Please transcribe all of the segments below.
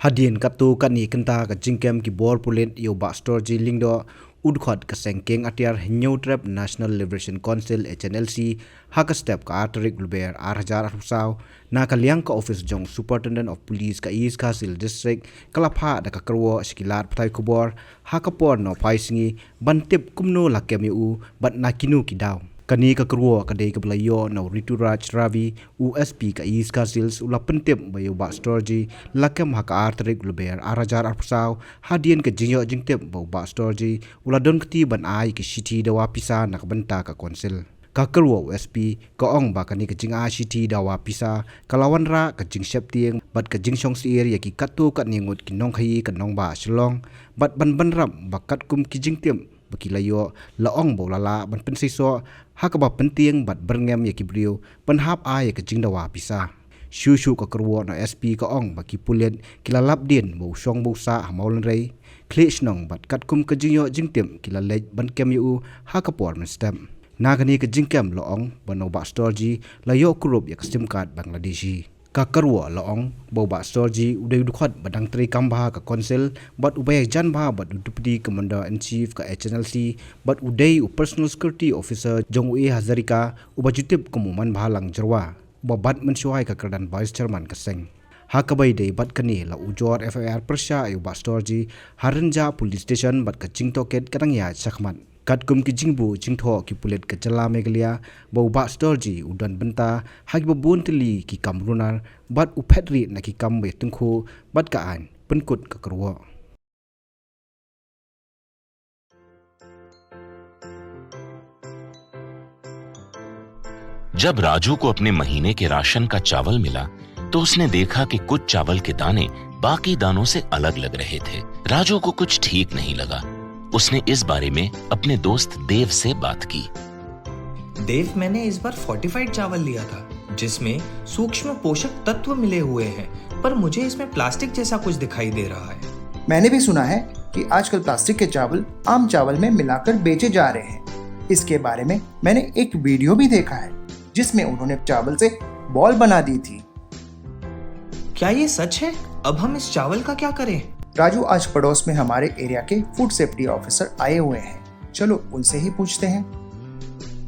Hadien katu kani kenta ka jingkem ki bor pulen yo ba store ji lingdo udkhot ka sengkeng atiar new trap National Liberation Council HNLC haka step ka atrik luber 8000 na kaliang ka office jong Superintendent of Police ka East Kasil District kalapha da ka karwo skilar pthai kubor haka por no paisingi bantip kumno lakem yu bat nakinu kidaw kani ka karwo ka dei ka blayo no Rituraj Ravi USP ka East Kasil ula pentip bayo ba storji lakem haka atrik luber 8000 hadien ka jingyo jingtip ba storji ula don kti ban ai ki city dawa pisa nakbanta ka konsil ka karwo USP ka ong ba kani ka jinga city dawa pisa kalawan ra ka jing septieng bat ka jing song sier ya ki katu ka ningut ki nong khai ka nong ba shilong bat ban ram bakat kum ki jingtem bakilayo laong bo lala ban pensiso hakaba penting bat berngem ya kibriu penhap ai ka jingdawa pisa shu ka karwo na SP ka ong baki pulen kilalap din bo shong bo sa hamaulan rei klish nong bat kat kum ka jingyo jingtem kilalej ban kem yu hakapor men stem nagani ka jingkem laong bano ba storji layo kurup ya sim card Bangladeshi ka karwo laong bo ba storji udai dukhat badang tri kamba ka konsil bat ubay jan ba bat deputy commander in chief ka HNLC bat udai personal security officer jongwe Hazarika ubajutip kumuman bahalang jarwa ba bat mensuai ka kerdan vice chairman ka seng hakabai dei bat kani la ujor FIR persha ayu ba storji harenja police station bat ka jingtoket kadang ya sakmat katkum ki jingbu jingtho ki pulet ka chala meglia bo ba storji udan benta hagi babun tili ki kamrunar bat uphetri na ki kambe tungkhu bat ka an penkut ka karwo जब राजू को अपने महीने के ration का चावल मिला तो उसने देखा कि कुछ चावल के दाने बाकी दानों से अलग लग रहे थे। राजू को कुछ ठीक नहीं लगा। उसने इस बारे में अपने दोस्त देव से बात की। देव, मैंने इस बार फोर्टिफाइड चावल लिया था जिसमें सूक्ष्म पोषक तत्व मिले हुए हैं, पर मुझे इसमें प्लास्टिक जैसा कुछ दिखाई दे रहा है। मैंने भी सुना है कि आजकल प्लास्टिक के चावल आम चावल में मिलाकर बेचे जा रहे हैं। इसके बारे में मैंने एक वीडियो भी देखा है जिसमें उन्होंने चावल से बॉल बना दी थी। क्या ये सच है? अब हम इस चावल का क्या करें? राजू, आज पड़ोस में हमारे एरिया के फूड सेफ्टी ऑफिसर आए हुए हैं, चलो उनसे ही पूछते हैं।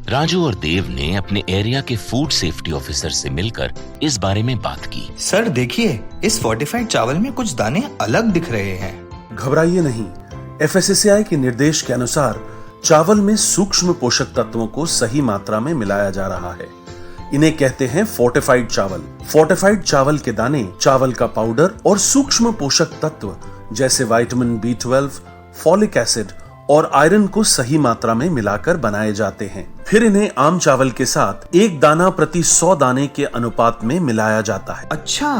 राजू और देव ने अपने एरिया के फूड सेफ्टी ऑफिसर से मिलकर इस बारे में बात की। सर देखिए, इस फोर्टिफाइड चावल में कुछ दाने अलग दिख रहे हैं। घबराइए नहीं, FSSAI के निर्देश के अनुसार चावल में सूक्ष्म पोषक तत्वों को सही मात्रा में मिलाया जा रहा है। इन्हें कहते हैं फोर्टिफाइड चावल। फोर्टिफाइड चावल के दाने चावल का पाउडर और सूक्ष्म पोषक तत्व जैसे विटामिन B12, फॉलिक एसिड और आयरन को सही मात्रा में मिलाकर बनाए जाते हैं। फिर इन्हें आम चावल के साथ 1 दाना प्रति 100 दाने के अनुपात में मिलाया जाता है। अच्छा,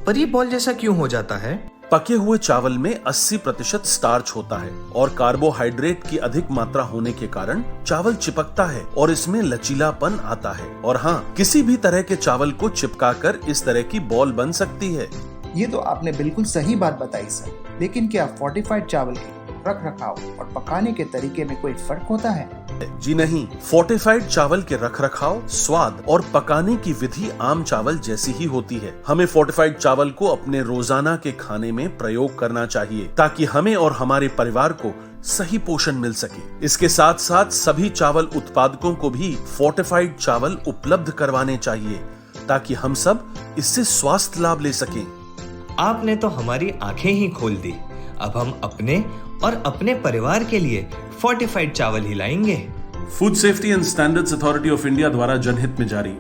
पर ये बॉल जैसा क्यों हो जाता है? पके हुए चावल में 80% स्टार्च होता है और कार्बोहाइड्रेट की अधिक मात्रा होने के कारण चावल चिपकता है और इसमें लचीलापन आता है। और हाँ, किसी भी तरह के चावल को चिपकाकर इस तरह की बॉल बन सकती है। ये तो आपने बिल्कुल सही बात बताई सर, लेकिन क्या फोर्टिफाइड चावल के रख रखाव और पकाने के तरीके में कोई फर्क होता है? जी नहीं, फोर्टिफाइड चावल के रख रखाव, स्वाद और पकाने की विधि आम चावल जैसी ही होती है। हमें फोर्टिफाइड चावल को अपने रोजाना के खाने में प्रयोग करना चाहिए ताकि हमें और हमारे परिवार को सही पोषण मिल सके। इसके साथ साथ सभी चावल उत्पादकों को भी फोर्टिफाइड चावल उपलब्ध करवाने चाहिए ताकि हम सब इससे स्वास्थ्य लाभ ले सकें। आपने तो हमारी आंखें ही खोल दी। अब हम अपने और अपने परिवार के लिए फोर्टिफाइड चावल ही लाएंगे। Food safety and standards authority of India द्वारा जनहित में जारी।